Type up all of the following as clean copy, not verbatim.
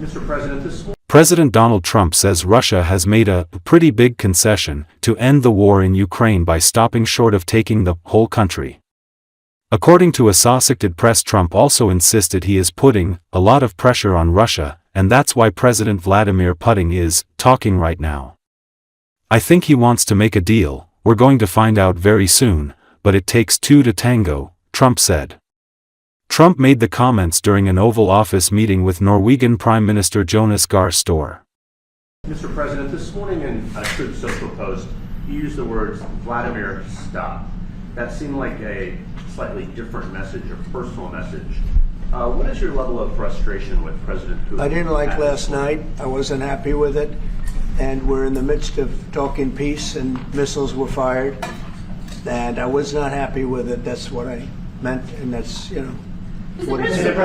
Mr. President, President Donald Trump says Russia has made a pretty big concession to end the war in Ukraine by stopping short of taking the whole country. According to Associated Press, Trump also insisted he is putting a lot of pressure on Russia, and that's why President Vladimir Putin is talking right now. I think he wants to make a deal. We're going to find out very soon, but it takes two to tango, Trump said. Trump made the comments during an Oval Office meeting with Norwegian Prime Minister Jonas Gahr Store. Mr. President, this morning in a Truth Social post, you used the words Vladimir stop. That seemed like a slightly different message, a personal message. What is your level of frustration with President Putin? I didn't like last night. I wasn't happy with it. And we're in the midst of talking peace, and missiles were fired. And I was not happy with it. That's what I meant, and that's, what it said.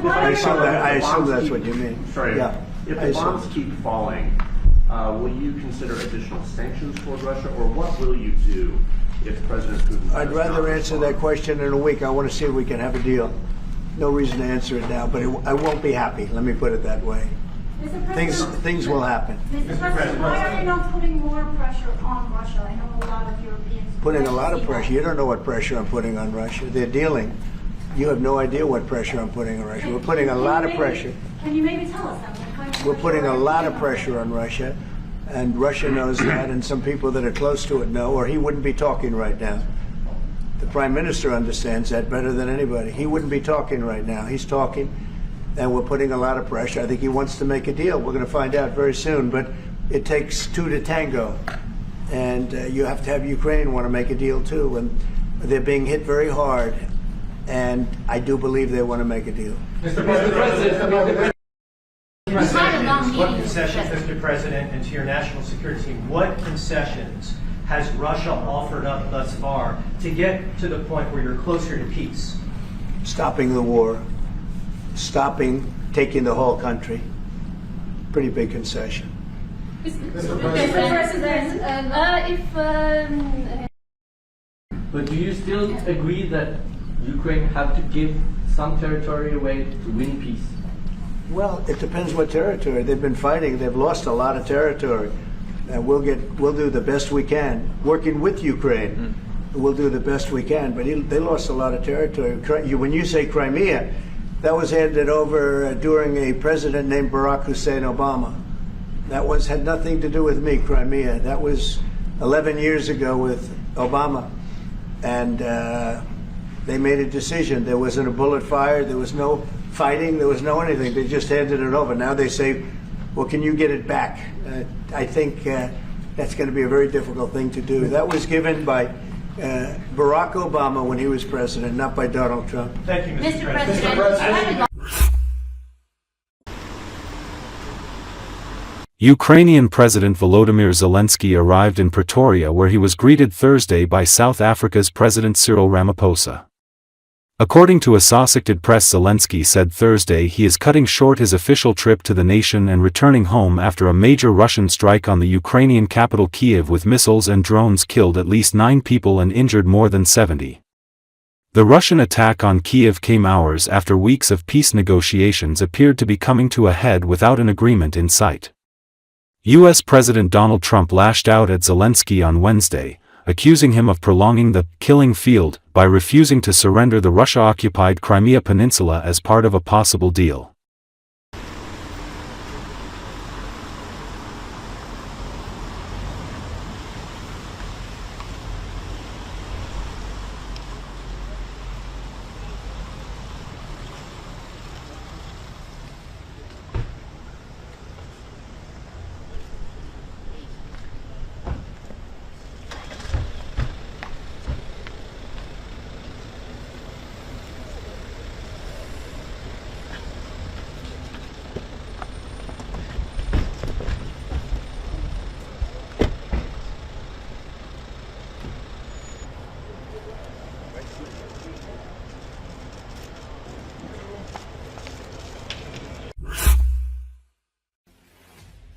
I assume that's what you mean. Sorry. Yeah. If the bombs keep falling, will you consider additional sanctions toward Russia, or what will you do if President Putin... I'd rather answer that question in a week. I want to see if we can have a deal. No reason to answer it now, but I won't be happy. Let me put it that way. Things will happen. Mr. President, why are you not putting more pressure on Russia? I know a lot of Europeans... Putting a lot of pressure. You don't know what pressure I'm putting on Russia. They're dealing. You have no idea what pressure I'm putting on Russia. We're putting a lot of pressure. Can you maybe tell us that? We're putting a lot of pressure on Russia, and Russia knows that, and some people that are close to it know, or he wouldn't be talking right now. The Prime Minister understands that better than anybody. He wouldn't be talking right now. He's talking, and we're putting a lot of pressure. I think he wants to make a deal. We're going to find out very soon, but it takes two to tango, and you have to have Ukraine want to make a deal too, and they're being hit very hard, and I do believe they want to make a deal. Mr. President, what concessions, Mr. President, and to your national security team, what concessions has Russia offered up thus far to get to the point where you're closer to peace? Stopping the war, stopping taking the whole country. Pretty big concession. Mr. President, But do you still agree that Ukraine have to give some territory away to win peace? Well, it depends what territory. They've been fighting. They've lost a lot of territory. And we'll do the best we can. Working with Ukraine, we'll do the best we can. But they lost a lot of territory. When you say Crimea, that was handed over during a president named Barack Hussein Obama. That had nothing to do with me, Crimea. That was 11 years ago with Obama. And they made a decision. There wasn't a bullet fired. There was no fighting. There was no anything. They just handed it over. Now they say, well, can you get it back? I think that's going to be a very difficult thing to do. That was given by Barack Obama when he was president, not by Donald Trump. Thank you, Mr. President. President. Ukrainian President Volodymyr Zelensky arrived in Pretoria, where he was greeted Thursday by South Africa's President Cyril Ramaphosa. According to Associated Press, Zelensky said Thursday he is cutting short his official trip to the nation and returning home after a major Russian strike on the Ukrainian capital Kyiv, with missiles and drones killed at least 9 people and injured more than 70. The Russian attack on Kyiv came hours after weeks of peace negotiations appeared to be coming to a head without an agreement in sight. U.S. President Donald Trump lashed out at Zelensky on Wednesday, accusing him of prolonging the killing field by refusing to surrender the Russia-occupied Crimea Peninsula as part of a possible deal.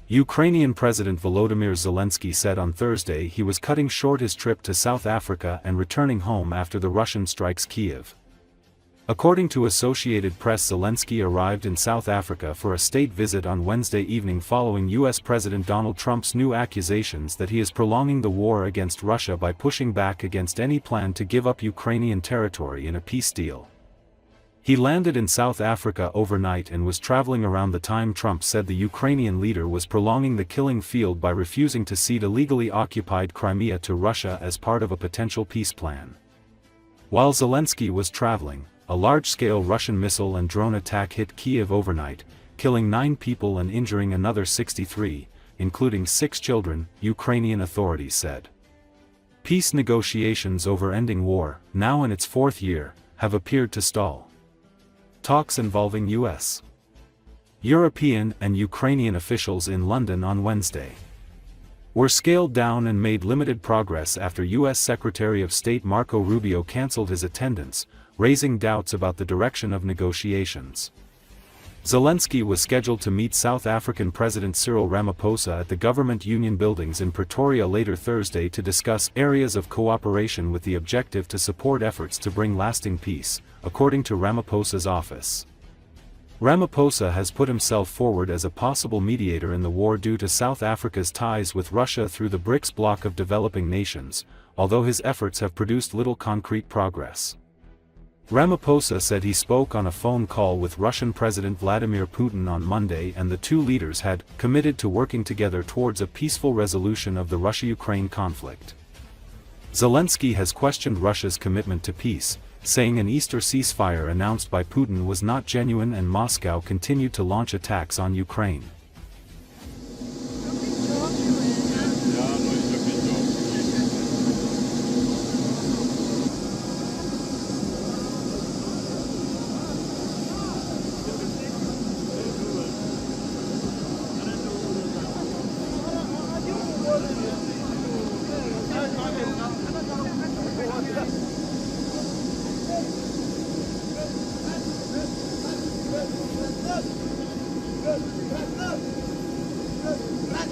Ukrainian President Volodymyr Zelensky said on Thursday he was cutting short his trip to South Africa and returning home after the Russian strikes Kyiv. According to Associated Press, Zelensky arrived in South Africa for a state visit on Wednesday evening following U.S. President Donald Trump's new accusations that he is prolonging the war against Russia by pushing back against any plan to give up Ukrainian territory in a peace deal. He landed in South Africa overnight and was traveling around the time Trump said the Ukrainian leader was prolonging the killing field by refusing to cede illegally occupied Crimea to Russia as part of a potential peace plan. While Zelensky was traveling, a large-scale Russian missile and drone attack hit Kyiv overnight, killing 9 people and injuring another 63, including 6 children, Ukrainian authorities said. Peace negotiations over ending war, now in its 4th year, have appeared to stall. Talks involving U.S., European and Ukrainian officials in London on Wednesday were scaled down and made limited progress after U.S. Secretary of State Marco Rubio canceled his attendance, raising doubts about the direction of negotiations. Zelensky was scheduled to meet South African President Cyril Ramaphosa at the Government Union Buildings in Pretoria later Thursday to discuss areas of cooperation with the objective to support efforts to bring lasting peace, according to Ramaphosa's office. Ramaphosa has put himself forward as a possible mediator in the war due to South Africa's ties with Russia through the BRICS bloc of developing nations, although his efforts have produced little concrete progress. Ramaphosa said he spoke on a phone call with Russian President Vladimir Putin on Monday and the two leaders had committed to working together towards a peaceful resolution of the Russia-Ukraine conflict. Zelensky has questioned Russia's commitment to peace, saying an Easter ceasefire announced by Putin was not genuine and Moscow continued to launch attacks on Ukraine.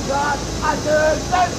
God, I